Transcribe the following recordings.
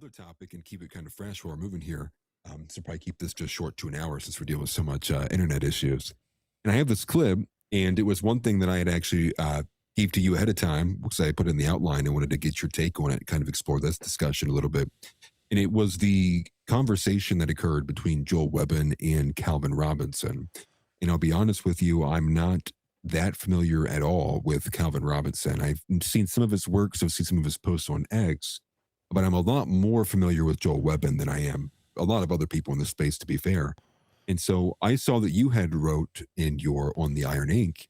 another topic and keep it kind of fresh while we're moving here. So probably keep this just short to an hour since we're dealing with so much internet issues. And I have this clip, and it was one thing that I had actually gave to you ahead of time because I put it in the outline. I wanted to get your take on it, kind of explore this discussion a little bit. And it was the conversation that occurred between Joel Webbon and Calvin Robinson. And I'll be honest with you, I'm not that familiar at all with Calvin Robinson. I've seen some of his work, so I've seen some of his posts on X, but I'm a lot more familiar with Joel Webbon than I am a lot of other people in this space, to be fair. And so I saw that you had wrote in your on the Iron Ink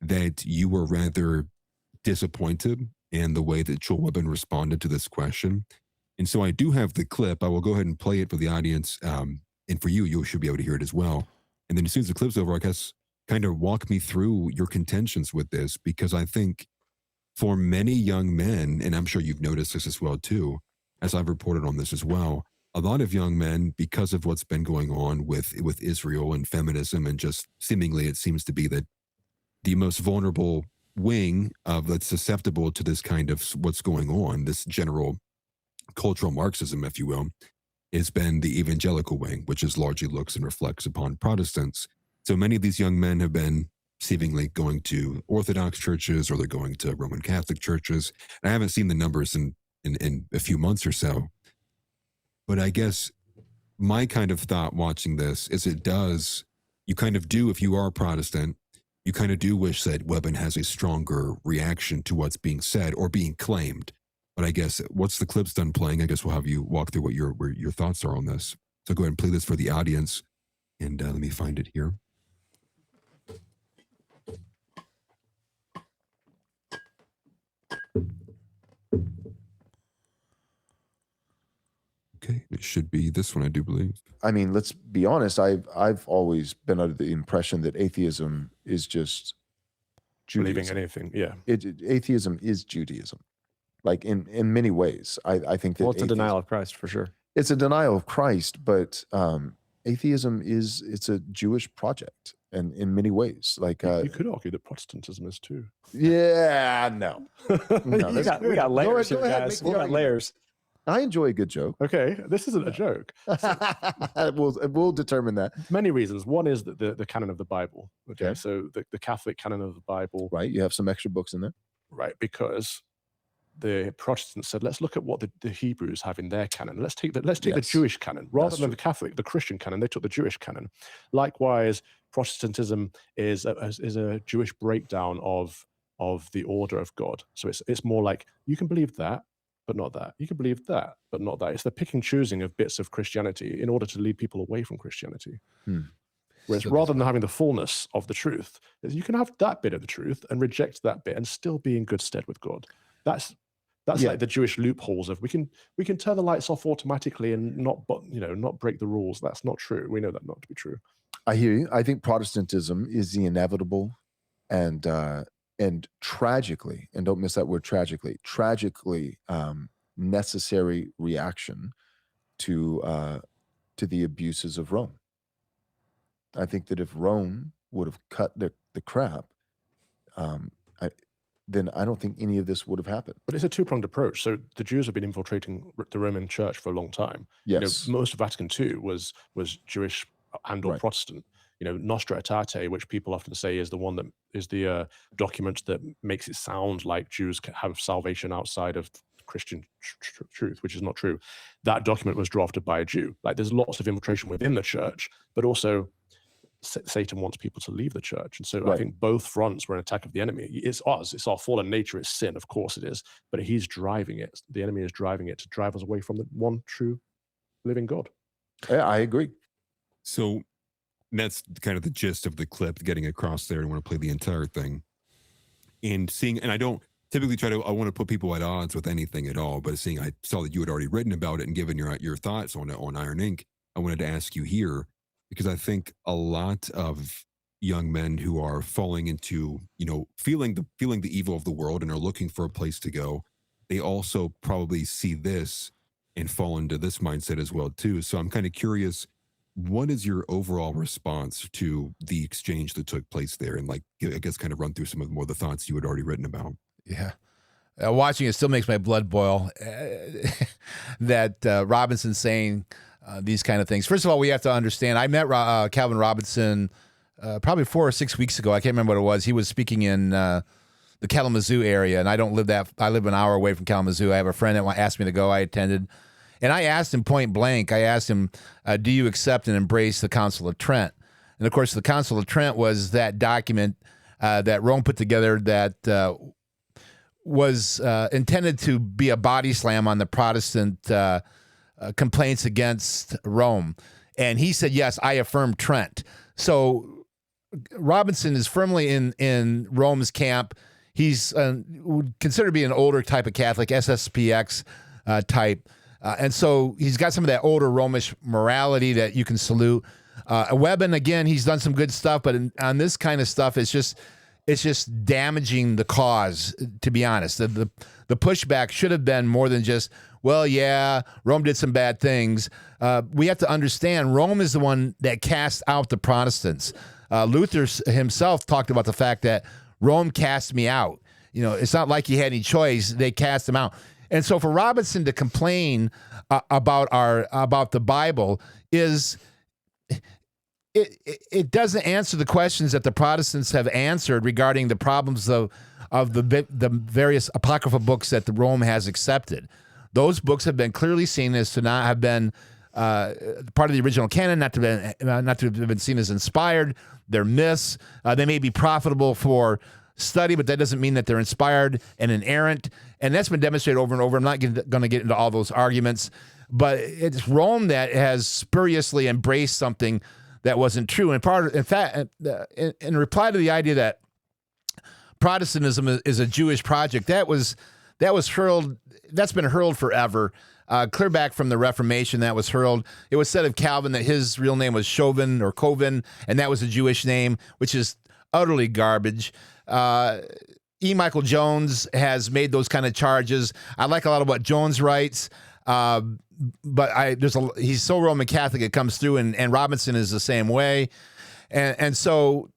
that you were rather disappointed in the way that Joel Webbon responded to this question. And so I do have the clip. I will go ahead and play it for the audience. And for you, you should be able to hear it as well. And then as soon as the clip's over, I guess kind of walk me through your contentions with this, because I think for many young men, and I'm sure you've noticed this as well too, as I've reported on this as well, a lot of young men, because of what's been going on with Israel and feminism, and just seemingly it seems to be that the most vulnerable wing of that's susceptible to this kind of what's going on, this general cultural Marxism, if you will, has been the evangelical wing, which is largely looks and reflects upon Protestants. So many of these young men have been seemingly going to Orthodox churches, or they're going to Roman Catholic churches. And I haven't seen the numbers in a few months or so. But I guess my kind of thought watching this is you kind of do, if you are a Protestant, you kind of do wish that Webbon has a stronger reaction to what's being said or being claimed. But I guess once the clip's done playing, I guess we'll have you walk through what your thoughts are on this. So go ahead and play this for the audience. And let me find it here. Okay, it should be this one, I do believe. I mean, let's be honest. I've always been under the impression that atheism is just Judaism. Believing anything, yeah. Atheism is Judaism, like in many ways. I think that it's a denial of Christ for sure. It's a denial of Christ, but atheism it's a Jewish project, and in many ways, like you could argue that Protestantism is too. Yeah, no. We got layers here, guys. We got layers. I enjoy a good joke. Okay, this isn't a joke. We'll determine that. Many reasons. One is that the canon of the Bible. Okay, so the Catholic canon of the Bible. Right, you have some extra books in there. Right, because the Protestants said, let's look at what the Hebrews have in their canon. Let's take the Jewish canon rather than the Catholic, the Christian canon. They took the Jewish canon. Likewise, Protestantism is a Jewish breakdown of the order of God. So it's more like you can believe that, but not that. You can believe that, but not that. It's the pick and choosing of bits of Christianity in order to lead people away from Christianity. Whereas rather than having the fullness of the truth, you can have that bit of the truth and reject that bit and still be in good stead with God. That's like the Jewish loopholes of we can turn the lights off automatically and not break the rules. That's not true. We know that not to be true. I hear you. I think Protestantism is the inevitable and tragically, and don't miss that word, tragically necessary reaction to the abuses of Rome. I think that if Rome would have cut the crap, then I don't think any of this would have happened. But it's a two-pronged approach. So the Jews have been infiltrating the Roman Church for a long time. Yes. Most of Vatican II was Jewish and/or Protestant. Nostra Aetate, which people often say is the one that is the document that makes it sound like Jews have salvation outside of Christian truth, which is not true. That document was drafted by a Jew. Like there's lots of infiltration within the church, but also Satan wants people to leave the church. And so I think both fronts were an attack of the enemy. It's us. It's our fallen nature. It's sin. Of course it is. But he's driving it. The enemy is driving it to drive us away from the one true living God. Yeah, I agree. So that's kind of the gist of the clip, getting across there. I want to play the entire thing. And I don't typically I want to put people at odds with anything at all, but I saw that you had already written about it and given your thoughts on it on Iron Ink. I wanted to ask you here, because I think a lot of young men who are falling into, feeling the evil of the world and are looking for a place to go, they also probably see this and fall into this mindset as well too. So I'm kind of curious, what is your overall response to the exchange that took place there? And I guess kind of run through some of the thoughts you had already written about. Yeah. watching it still makes my blood boil. That Robinson's saying these kind of things. First of all, we have to understand. I met Calvin Robinson probably 4 or 6 weeks ago. I can't remember what it was. He was speaking in the Kalamazoo area, and I don't live that. I live an hour away from Kalamazoo. I have a friend that asked me to go. I attended, and I asked him point blank. I asked him, "Do you accept and embrace the Council of Trent?" And of course, the Council of Trent was that document that Rome put together that was intended to be a body slam on the Protestant complaints against Rome. And he said, yes, I affirm Trent. So Robinson is firmly in Rome's camp. He's considered to be an older type of Catholic, SSPX type. And so he's got some of that older Romish morality that you can salute. Webben, again, he's done some good stuff, but on this kind of stuff, it's just damaging the cause, to be honest. The pushback should have been more than just, well, yeah, Rome did some bad things. We have to understand Rome is the one that cast out the Protestants. Luther himself talked about the fact that Rome cast me out. You know, it's not like he had any choice. They cast him out. And so for Robinson to complain about the Bible is... It doesn't answer the questions that the Protestants have answered regarding the problems of the various apocryphal books that the Rome has accepted. Those books have been clearly seen as to not have been part of the original canon, not to have been seen as inspired. They're myths. They may be profitable for study, but that doesn't mean that they're inspired and inerrant. And that's been demonstrated over and over. I'm not going to get into all those arguments, but it's Rome that has spuriously embraced something that wasn't true. In fact, in reply to the idea that Protestantism is a Jewish project, that's been hurled forever. Clear back from the Reformation, that was hurled. It was said of Calvin that his real name was Chauvin or Covin, and that was a Jewish name, which is utterly garbage. E. Michael Jones has made those kind of charges. I like a lot of what Jones writes. But he's so Roman Catholic it comes through, and Robinson is the same way, and so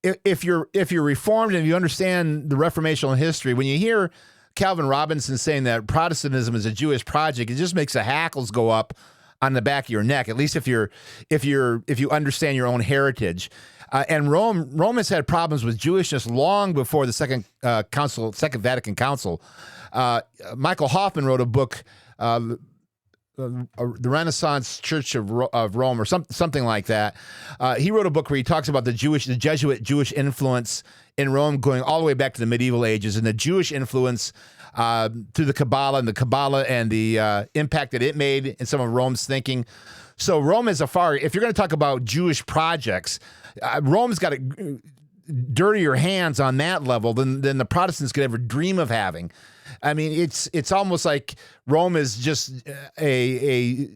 if you're Reformed and you understand the Reformational history, when you hear Calvin Robinson saying that Protestantism is a Jewish project, it just makes the hackles go up on the back of your neck. At least if you understand your own heritage. And Rome has had problems with Jewishness long before the Second Vatican Council. Michael Hoffman wrote a book. The Renaissance Church of Rome, or something like that. He wrote a book where he talks about the Jesuit Jewish influence in Rome going all the way back to the medieval ages, and the Jewish influence through the Kabbalah and the impact that it made in some of Rome's thinking. So Rome is if you're going to talk about Jewish projects, Rome's got dirtier hands on that level than the Protestants could ever dream of having. I mean, it's almost like Rome is just a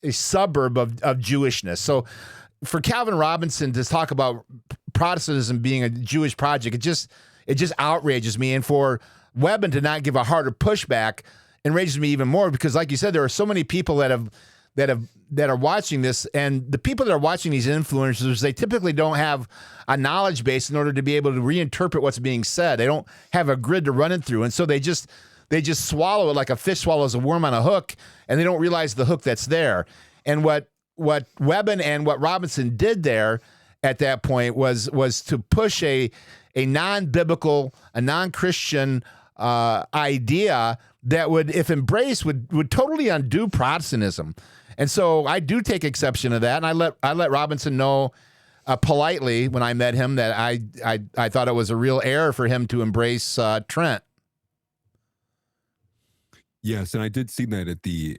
suburb of Jewishness. So for Calvin Robinson to talk about Protestantism being a Jewish project, it just outrages me. And for Webben to not give a harder pushback enrages me even more, because like you said, there are so many people that are watching this, and the people that are watching these influencers, they typically don't have a knowledge base in order to be able to reinterpret what's being said. They don't have a grid to run it through, and so they just swallow it like a fish swallows a worm on a hook, and they don't realize the hook that's there. And what Webben and what Robinson did there at that point was to push a non-biblical, a non-Christian idea that would, if embraced, would totally undo Protestantism. And so I do take exception to that, and I let Robinson know politely when I met him that I thought it was a real error for him to embrace Trent. Yes, and I did see that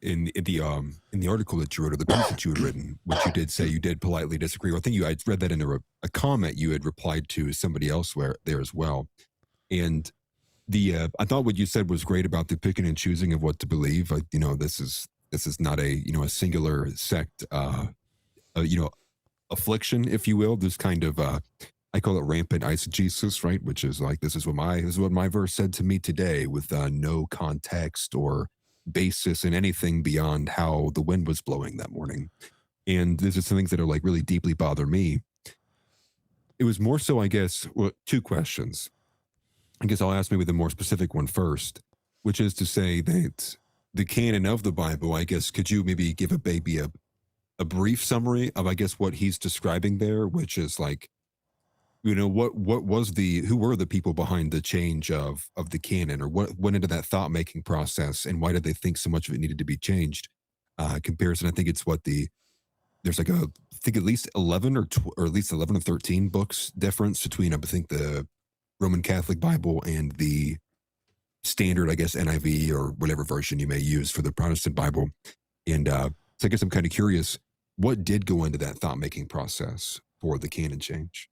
in the article that you wrote, or the piece that you had written, which you did say you did politely disagree. I think I read that in a comment you had replied to somebody elsewhere there as well. And I thought what you said was great about the picking and choosing of what to believe. This is not a singular sect affliction, if you will. This kind of I call it rampant eisegesis, right? Which is like, this is what my verse said to me today, with no context or basis in anything beyond how the wind was blowing that morning. And these are some things that are like really deeply bother me. It was more so, I guess, two questions. I guess I'll ask maybe the more specific one first, which is to say that the canon of the Bible, I guess, could you maybe give a brief summary of, I guess, what he's describing there, which is like, what who were the people behind the change of the canon, or what went into that thought making process, and why did they think so much of it needed to be changed? Comparison, I think it's there's like I think at least 11 or at least 11 or 13 books difference between, I think, the Roman Catholic Bible and the standard, I guess, NIV or whatever version you may use for the Protestant Bible. And so I guess I'm kind of curious, what did go into that thought making process for the canon change?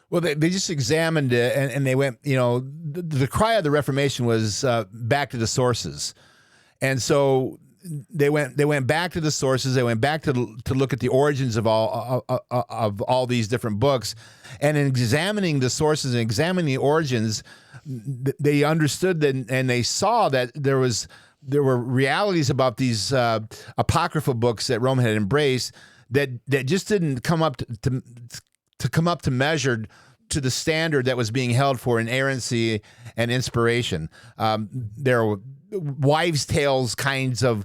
Well, they just examined it, and they went, the cry of the Reformation was back to the sources. And so they went back to the sources. They went back to look at the origins of all these different books. And in examining the sources and examining the origins, they understood that, and they saw that there were realities about these apocryphal books that Rome had embraced that just didn't come up to measured to the standard that was being held for inerrancy and inspiration. There were wives' tales kinds of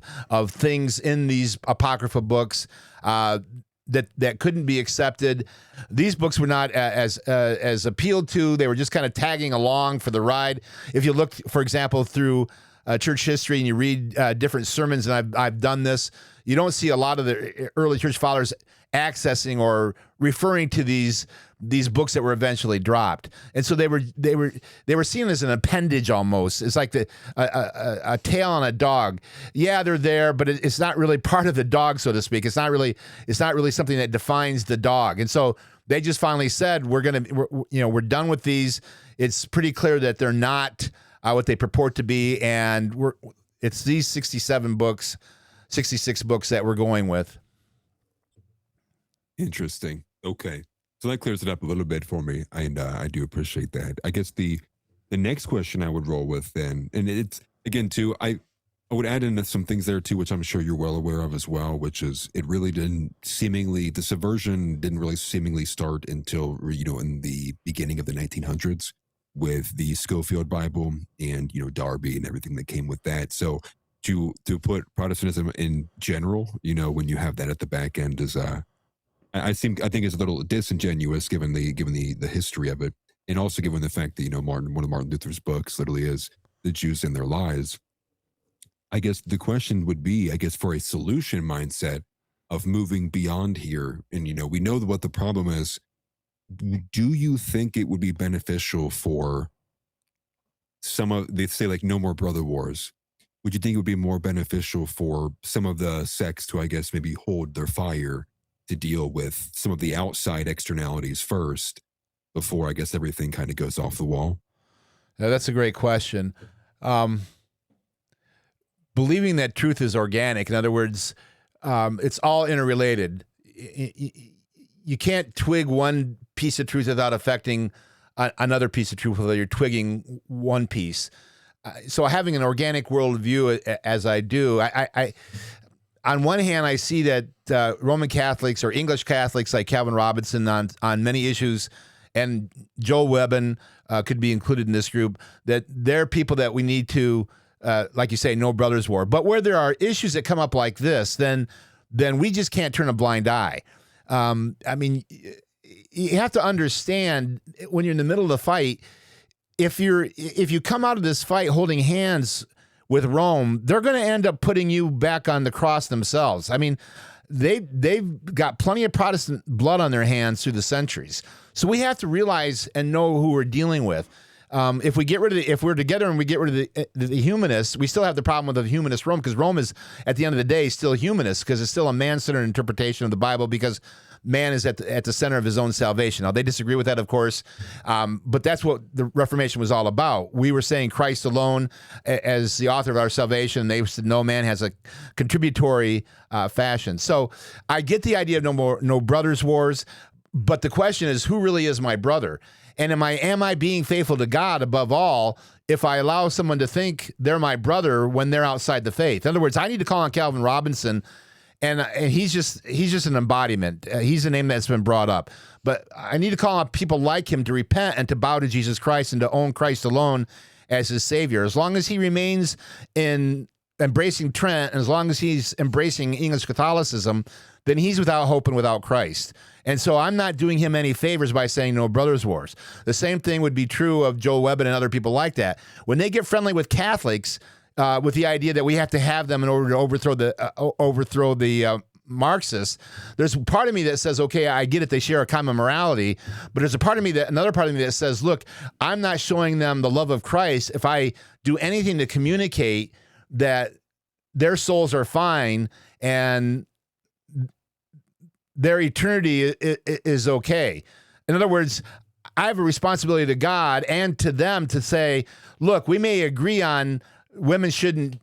things in these apocryphal books that couldn't be accepted. These books were not as appealed to. They were just kind of tagging along for the ride. If you look, for example, through church history and you read different sermons, and I've done this, you don't see a lot of the early church fathers accessing or referring to these books that were eventually dropped. And so they were seen as an appendage almost. It's like a tail on a dog. Yeah, they're there, but it's not really part of the dog, so to speak. It's not really something that defines the dog. And so they just finally said, we're done with these. It's pretty clear that they're not what they purport to be, and it's these 66 books that we're going with. Interesting. Okay. So that clears it up a little bit for me, and I do appreciate that. I guess the next question I would roll with then, and it's, again, too, I would add in some things there, too, which I'm sure you're well aware of as well, which is the subversion didn't really seemingly start until, in the beginning of the 1900s with the Schofield Bible and, Darby and everything that came with that. So to put Protestantism in general, when you have that at the back end is, I think it's a little disingenuous given the history of it, and also given the fact that one of Martin Luther's books literally is the Jews and their lies. I guess the question would be, I guess, for a solution mindset of moving beyond here, and we know what the problem is. Do you think it would be beneficial for they say like no more brother wars? Would you think it would be more beneficial for some of the sects to, I guess, maybe hold their fire to deal with some of the outside externalities first before, I guess, everything kind of goes off the wall? Now, that's a great question. Believing that truth is organic, in other words, it's all interrelated. You can't twig one piece of truth without affecting another piece of truth, whether you're twigging one piece. So having an organic worldview, as I do, I on one hand, I see that Roman Catholics or English Catholics like Calvin Robinson on many issues, and Joel Webben could be included in this group, that they're people that we need to, like you say, no brothers war. But where there are issues that come up like this, then we just can't turn a blind eye. I mean, you have to understand when you're in the middle of the fight, if you come out of this fight holding hands with Rome, they're going to end up putting you back on the cross themselves. I mean, they've got plenty of Protestant blood on their hands through the centuries. So we have to realize and know who we're dealing with. If we're together and we get rid of the humanists, we still have the problem with the humanist Rome, because Rome is, at the end of the day, still humanist, because it's still a man-centered interpretation of the Bible, because man is at the center of his own salvation. Now, they disagree with that, of course, but that's what the Reformation was all about. We were saying Christ alone as the author of our salvation. They said no, man has a contributory fashion. So I get the idea of no brothers wars, but the question is, who really is my brother? And am I being faithful to God above all if I allow someone to think they're my brother when they're outside the faith? In other words, I need to call on Calvin Robinson and he's just an embodiment. He's a name that's been brought up. But I need to call on people like him to repent and to bow to Jesus Christ and to own Christ alone as his Savior. As long as he remains in embracing Trent, and as long as he's embracing English Catholicism, then he's without hope and without Christ. And so I'm not doing him any favors by saying no brothers wars. The same thing would be true of Joe Webbin and other people like that. When they get friendly with Catholics, with the idea that we have to have them in order to overthrow the Marxists, there's part of me that says, okay, I get it, they share a common morality, but there's another part of me that says, look, I'm not showing them the love of Christ if I do anything to communicate that their souls are fine and their eternity is okay. In other words, I have a responsibility to God and to them to say, look, we may agree on women shouldn't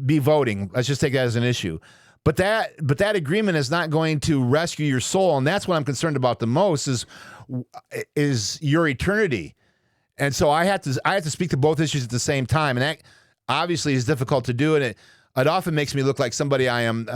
be voting. Let's just take that as an issue. But that agreement is not going to rescue your soul, and that's what I'm concerned about the most is your eternity. And so I have to speak to both issues at the same time, and that obviously is difficult to do, and it often makes me look like somebody I am.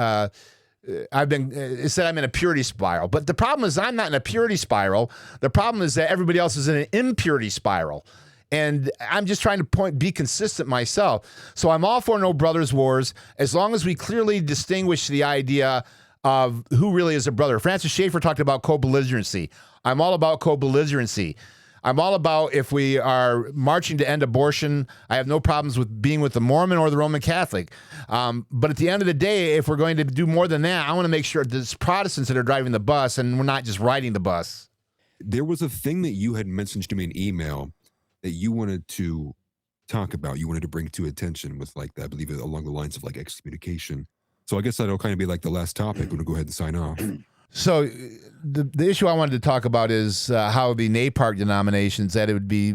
It said I'm in a purity spiral, but the problem is I'm not in a purity spiral. The problem is that everybody else is in an impurity spiral. And I'm just trying to be consistent myself. So I'm all for no brothers wars, as long as we clearly distinguish the idea of who really is a brother. Francis Schaeffer talked about co-belligerency. I'm all about co-belligerency. I'm all about, if we are marching to end abortion, I have no problems with being with the Mormon or the Roman Catholic. But at the end of the day, if we're going to do more than that, I want to make sure that it's Protestants that are driving the bus and we're not just riding the bus. There was a thing that you had mentioned to me in email that you wanted to talk about, you wanted to bring to attention with, like, I believe along the lines of like excommunication. So I guess that'll kind of be like the last topic. I'm going to go ahead and sign off. So the issue I wanted to talk about is how the NAPARC denominations, that it would be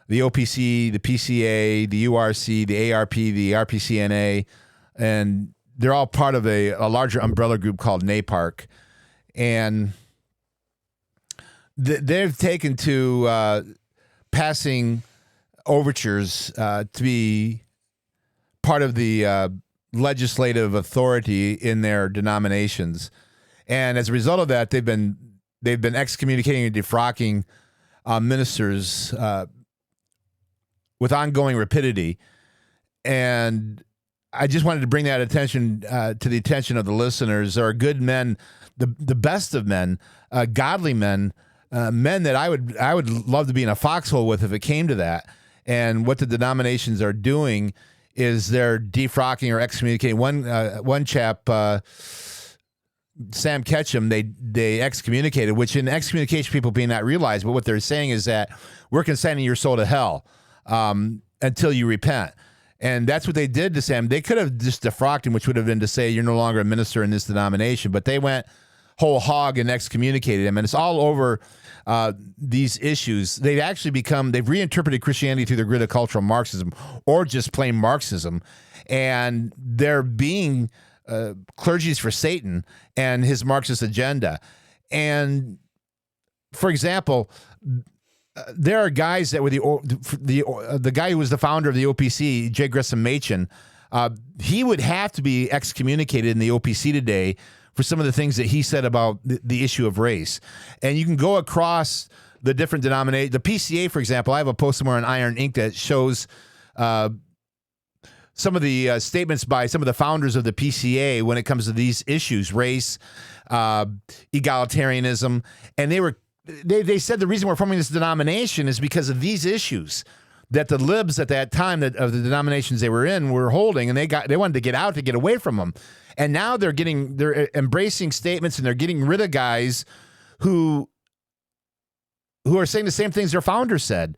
the OPC, the PCA, the URC, the ARP, the RPCNA, and they're all part of a larger umbrella group called NAPARC. And they've taken to passing overtures to be part of the legislative authority in their denominations, and as a result of that, they've been excommunicating and defrocking ministers with ongoing rapidity. And I just wanted to bring that attention to the attention of the listeners. There are good men, the best of men, godly men. Men that I would love to be in a foxhole with if it came to that. And what the denominations are doing is they're defrocking or excommunicating. One chap, Sam Ketchum, they excommunicated, which in excommunication people may not realize, but what they're saying is that we're consigning your soul to hell until you repent. And that's what they did to Sam. They could have just defrocked him, which would have been to say you're no longer a minister in this denomination, but they went whole hog and excommunicated him. And it's all over these issues. They've reinterpreted Christianity through the grid of cultural Marxism or just plain Marxism. And they're being clergies for Satan and his Marxist agenda. And for example, there are guys that were the guy who was the founder of the OPC, J. Gresham Machen. He would have to be excommunicated in the OPC today for some of the things that he said about the issue of race. And you can go across the different denominations. The PCA, for example, I have a post somewhere on Iron Ink that shows some of the statements by some of the founders of the PCA when it comes to these issues, race, egalitarianism. And they said the reason we're forming this denomination is because of these issues that the libs at that time of the denominations they were in were holding, and they wanted to get out to get away from them. And now they're embracing statements and they're getting rid of guys who are saying the same things their founder said.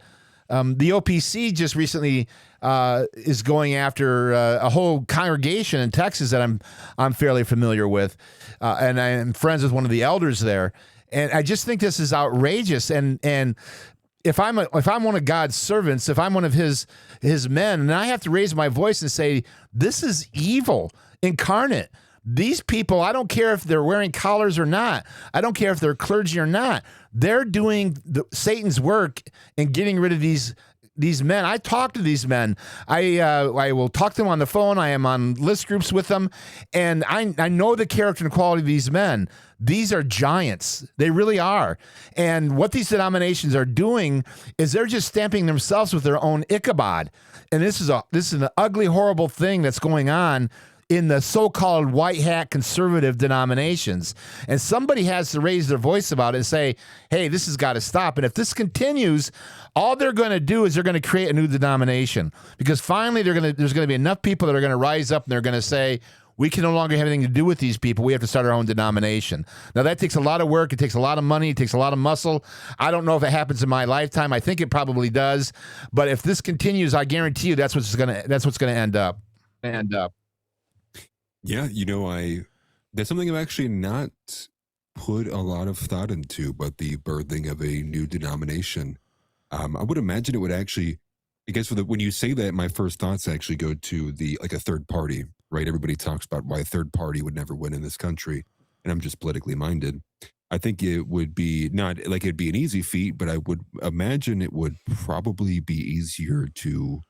The OPC just recently is going after a whole congregation in Texas that I'm fairly familiar with, and I am friends with one of the elders there. And I just think this is outrageous. And if I'm one of God's servants, if I'm one of his men, and I have to raise my voice and say, this is evil incarnate. These people, I don't care if they're wearing collars or not. I don't care if they're clergy or not. They're doing Satan's work and getting rid of these these men. I talk to these men. I will talk to them on the phone. I am on list groups with them, and I know the character and quality of these men. These are giants. They really are. And what these denominations are doing is they're just stamping themselves with their own Ichabod. And this is an ugly, horrible thing that's going on in the so-called white hat conservative denominations. And somebody has to raise their voice about it and say, hey, this has got to stop. And if this continues, all they're going to do is they're going to create a new denomination, because finally there's going to be enough people that are going to rise up and they're going to say, we can no longer have anything to do with these people. We have to start our own denomination. Now, that takes a lot of work. It takes a lot of money. It takes a lot of muscle. I don't know if it happens in my lifetime. I think it probably does. But if this continues, I guarantee you that's what's going to end up. Yeah, that's something I've actually not put a lot of thought into, but the birthing of a new denomination. I would imagine it would actually, I guess when you say that, my first thoughts actually go to a third party, right? Everybody talks about why a third party would never win in this country, and I'm just politically minded. I think it would be not like it'd be an easy feat, but I would imagine it would probably be easier to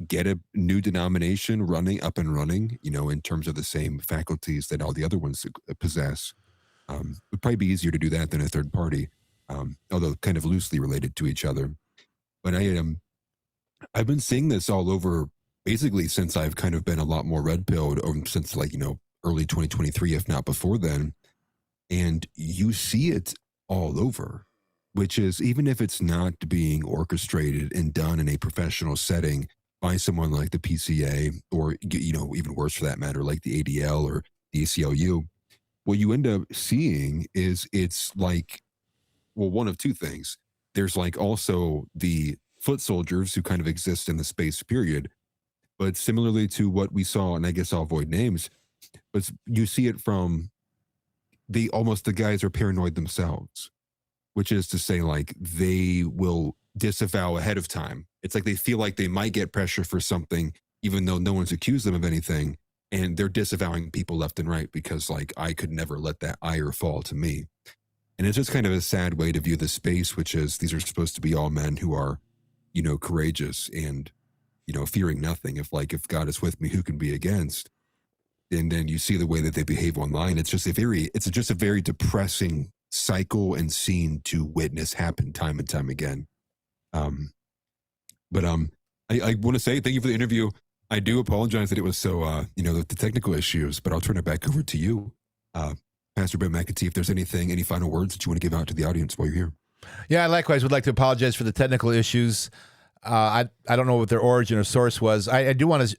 get a new denomination up and running, in terms of the same faculties that all the other ones possess. Would probably be easier to do that than a third party, although kind of loosely related to each other. But I've been seeing this all over basically since I've kind of been a lot more red-pilled, since early 2023, if not before then. And you see it all over, which is, even if it's not being orchestrated and done in a professional setting by someone like the PCA, or, even worse for that matter, like the ADL or the ACLU, what you end up seeing is it's like, well, one of two things. There's also the foot soldiers who kind of exist in the space period, but similarly to what we saw, and I guess I'll avoid names, but you see it from the guys are paranoid themselves, which is to say, they will disavow ahead of time. It's like they feel like they might get pressure for something, even though no one's accused them of anything. And they're disavowing people left and right because, I could never let that ire fall to me. And it's just kind of a sad way to view the space, which is these are supposed to be all men who are, courageous and, fearing nothing. If God is with me, who can be against? And then you see the way that they behave online. It's just a very depressing cycle and scene to witness happen time and time again. But I want to say thank you for the interview. I do apologize that it was so, the technical issues, but I'll turn it back over to you, Pastor Bret McAtee. If there's any final words that you want to give out to the audience while you're here. Yeah, I likewise would like to apologize for the technical issues. I don't know what their origin or source was. I do want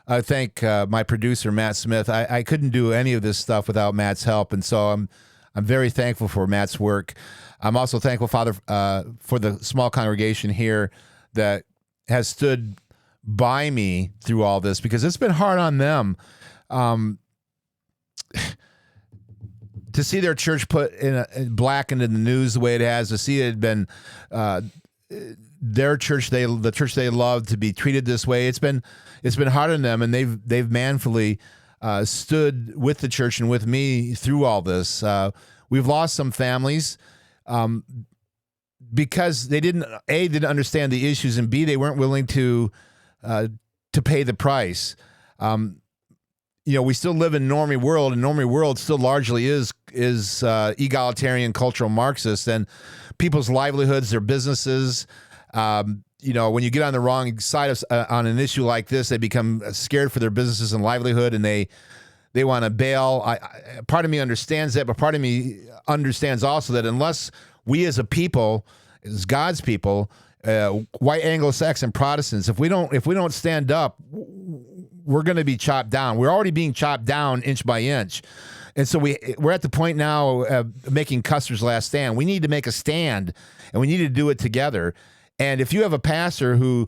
to thank my producer, Matt Smith. I couldn't do any of this stuff without Matt's help, and so I'm very thankful for Matt's work. I'm also thankful, Father, for the small congregation here that has stood by me through all this, because it's been hard on them to see their church put blackened in the news the way it has, to see it had been their church, the church they love, to be treated this way. It's been hard on them, and they've manfully stood with the church and with me through all this. We've lost some families because they didn't understand the issues, and B, they weren't willing to pay the price. We still live in normie world, and normie world still largely is egalitarian, cultural Marxist, and people's livelihoods, their businesses. When you get on the wrong side of on an issue like this, they become scared for their businesses and livelihood, and they want to bail. Part of me understands that, but part of me understands also that unless we as a people, as God's people, white Anglo-Saxon Protestants, if we don't stand up, we're going to be chopped down. We're already being chopped down inch by inch. And so we're at the point now of making Custer's last stand. We need to make a stand, and we need to do it together. And if you have a pastor who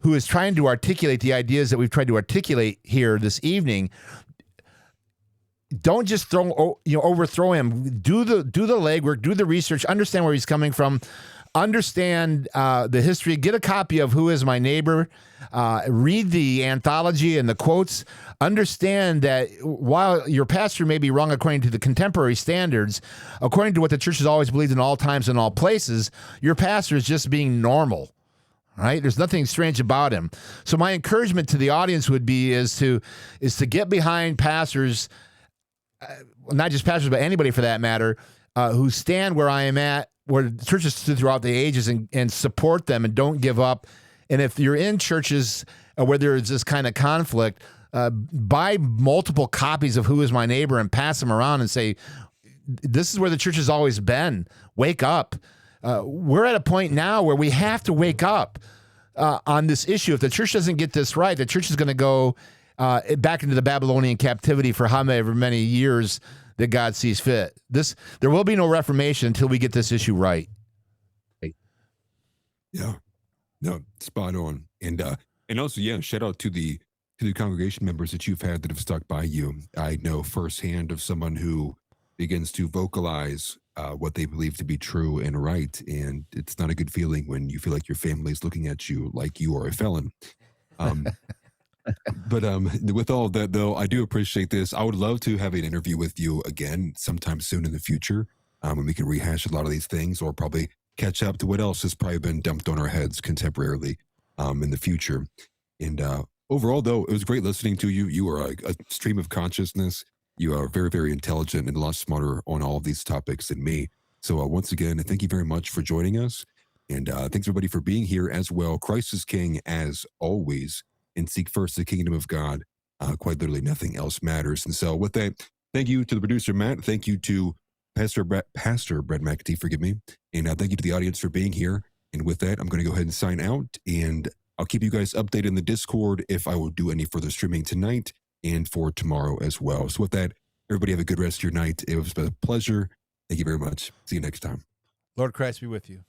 is trying to articulate the ideas that we've tried to articulate here this evening, don't just overthrow him. Do the legwork, do the research, understand where he's coming from, understand the history, get a copy of Who Is My Neighbor, read the anthology and the quotes, understand that while your pastor may be wrong according to the contemporary standards, according to what the church has always believed in all times and all places, your pastor is just being normal. Right? There's nothing strange about him. So my encouragement to the audience would be is to get behind pastors, not just pastors, but anybody for that matter, who stand where I am at, where churches stood throughout the ages, and support them and don't give up. And if you're in churches where there's this kind of conflict, buy multiple copies of Who Is My Neighbor and pass them around and say, this is where the church has always been. Wake up. We're at a point now where we have to wake up on this issue. If the church doesn't get this right, the church is going to go back into the Babylonian captivity for however many years that God sees fit. There will be no reformation until we get this issue right. Yeah, no, spot on. And also, yeah, shout out to the congregation members that you've had that have stuck by you. I know firsthand of someone who begins to vocalize what they believe to be true and right, and it's not a good feeling when you feel like your family is looking at you like you are a felon. But with all that, though, I do appreciate this. I would love to have an interview with you again sometime soon in the future, when we can rehash a lot of these things, or probably catch up to what else has probably been dumped on our heads contemporarily in the future. And overall, though, it was great listening to you. You are a stream of consciousness. You are very, very intelligent and a lot smarter on all of these topics than me. So once again, thank you very much for joining us. And thanks everybody for being here as well. Christ is King as always, and seek first the kingdom of God. Quite literally nothing else matters. And so with that, thank you to the producer, Matt. Thank you to Pastor Bret McAtee, forgive me. And thank you to the audience for being here. And with that, I'm going to go ahead and sign out, and I'll keep you guys updated in the Discord if I will do any further streaming tonight and for tomorrow as well. So with that, everybody have a good rest of your night. It was a pleasure. Thank you very much. See you next time. Lord Christ be with you.